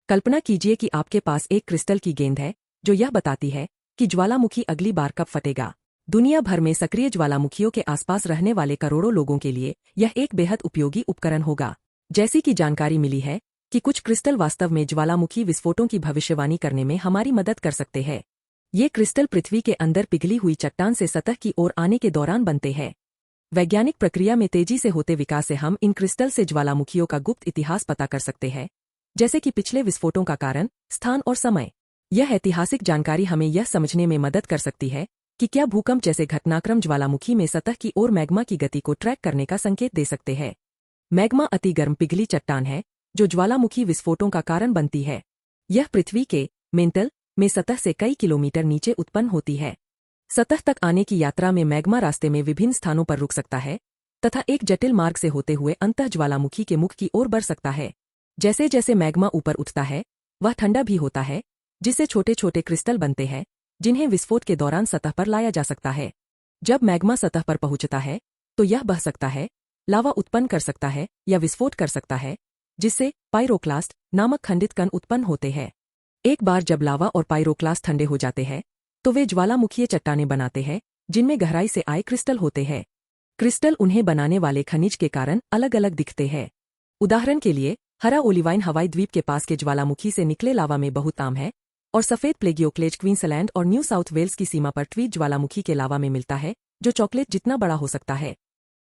कल्पना कीजिए कि आपके पास एक क्रिस्टल की गेंद है जो यह बताती है कि ज्वालामुखी अगली बार कब फटेगा। दुनिया भर में सक्रिय ज्वालामुखियों के आसपास रहने वाले करोड़ों लोगों के लिए यह एक बेहद उपयोगी उपकरण होगा। जैसी कि जानकारी मिली है कि कुछ क्रिस्टल वास्तव में ज्वालामुखी विस्फोटों की भविष्यवाणी करने में हमारी मदद कर सकते हैं। ये क्रिस्टल पृथ्वी के अंदर पिघली हुई चट्टान से सतह की ओर आने के दौरान बनते हैं। वैज्ञानिक प्रक्रिया में तेजी से होते विकास से हम इन क्रिस्टल से ज्वालामुखियों का गुप्त इतिहास पता कर सकते हैं, जैसे कि पिछले विस्फोटों का कारण, स्थान और समय। यह ऐतिहासिक जानकारी हमें यह समझने में मदद कर सकती है कि क्या भूकंप जैसे घटनाक्रम ज्वालामुखी में सतह की ओर मैग्मा की गति को ट्रैक करने का संकेत दे सकते हैं। मैग्मा अति गर्म पिघली चट्टान है जो ज्वालामुखी विस्फोटों का कारण बनती है। यह पृथ्वी के मेंटल में सतह से कई किलोमीटर नीचे उत्पन्न होती है। सतह तक आने की यात्रा में मैग्मा रास्ते में विभिन्न स्थानों पर रुक सकता है तथा एक जटिल मार्ग से होते हुए अंतः ज्वालामुखी के मुख की ओर बढ़ सकता है। जैसे जैसे मैग्मा ऊपर उठता है वह ठंडा भी होता है, जिससे छोटे छोटे क्रिस्टल बनते हैं जिन्हें विस्फोट के दौरान सतह पर लाया जा सकता है। जब मैग्मा सतह पर पहुंचता है तो यह बह सकता है, लावा उत्पन्न कर सकता है या विस्फोट कर सकता है, जिससे पाइरोक्लास्ट नामक खंडित कण उत्पन्न होते हैं। एक बार जब लावा और पाइरोक्लास्ट ठंडे हो जाते हैं तो वे ज्वालामुखीय चट्टानें बनाते हैं जिनमें गहराई से आए क्रिस्टल होते हैं। क्रिस्टल उन्हें बनाने वाले खनिज के कारण अलग अलग दिखते हैं। उदाहरण के लिए हरा ओलिवाइन हवाई द्वीप के पास के ज्वालामुखी से निकले लावा में बहुत आम है, और सफेद प्लेगियोक्लेज क्वींसलैंड और न्यू साउथ वेल्स की सीमा पर ट्वीट ज्वालामुखी के लावा में मिलता है जो चॉकलेट जितना बड़ा हो सकता है।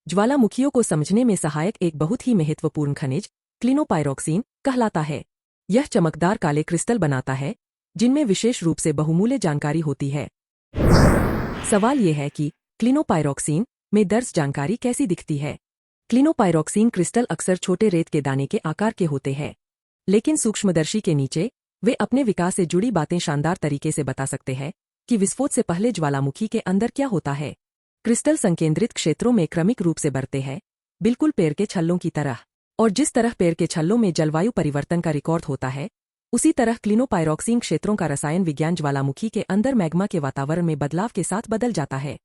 ज्वालामुखियों को समझने में सहायक एक बहुत ही महत्वपूर्ण खनिज क्लिनोपाइरोक्सीन कहलाता है। यह चमकदार काले क्रिस्टल बनाता है जिनमें विशेष रूप से बहुमूल्य जानकारी होती है। सवाल यह है कि क्लिनोपाइरोक्सीन में दर्ज जानकारी कैसी दिखती है। क्लिनोपाइरोक्सीन क्रिस्टल अक्सर छोटे रेत के दाने के आकार के होते हैं, लेकिन सूक्ष्मदर्शी के नीचे वे अपने विकास से जुड़ी बातें शानदार तरीके से बता सकते हैं कि विस्फोट से पहले ज्वालामुखी के अंदर क्या होता है। क्रिस्टल संकेंद्रित क्षेत्रों में क्रमिक रूप से बढ़ते हैं, बिल्कुल पेड़ के छल्लों की तरह। और जिस तरह पेड़ के छल्लों में जलवायु परिवर्तन का रिकॉर्ड होता है, उसी तरह क्लिनोपाइरोक्सीन क्षेत्रों का रसायन विज्ञान ज्वालामुखी के अंदर मैग्मा के वातावरण में बदलाव के साथ बदल जाता है।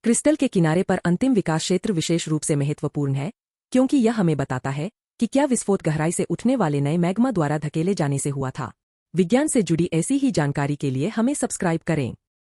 क्रिस्टल के किनारे पर अंतिम विकास क्षेत्र विशेष रूप से महत्वपूर्ण है, क्योंकि यह हमें बताता है कि क्या विस्फोट गहराई से उठने वाले नए मैग्मा द्वारा धकेले जाने से हुआ था। विज्ञान से जुड़ी ऐसी ही जानकारी के लिए हमें सब्सक्राइब करें।